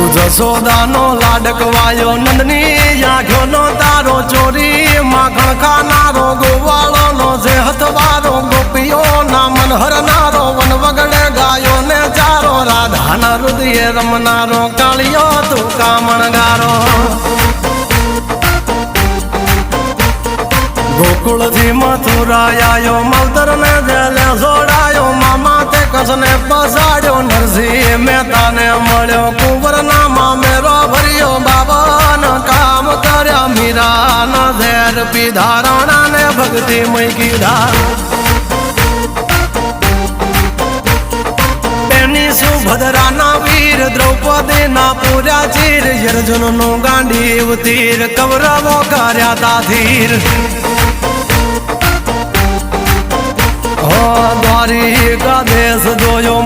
જશોદાનો લાડકવાયો નંદની આંખોનો તારો ચોરી માખણ ખાનારો ગોવાળોનો જે હથવારો ગોપીઓના મન હરનારો વન વગડે ગાયો ને ચારો રાધાના હૃદયે રમનારો કાળિયો તું કામણગારો ગોકુળથી મથુરા આયો મલતર ને જેલે જોડાયો મામા તે કસને પસાડ્યો નરસિંહ મહેતાને મળ્યો કુંવરના મામેરો ભર્યો બાબાન કામ કર્યા મીરાના ઝેર પીધા રાણાને ભક્તિ મય કીધા એની સુભદ્રાના વીર દ્રૌપદીના પૂર્યા ચીર અર્જુનનું ગાંડીવ તીર કૌરવો કર્યા તાધીર દ્વારિકા દેશ જોયો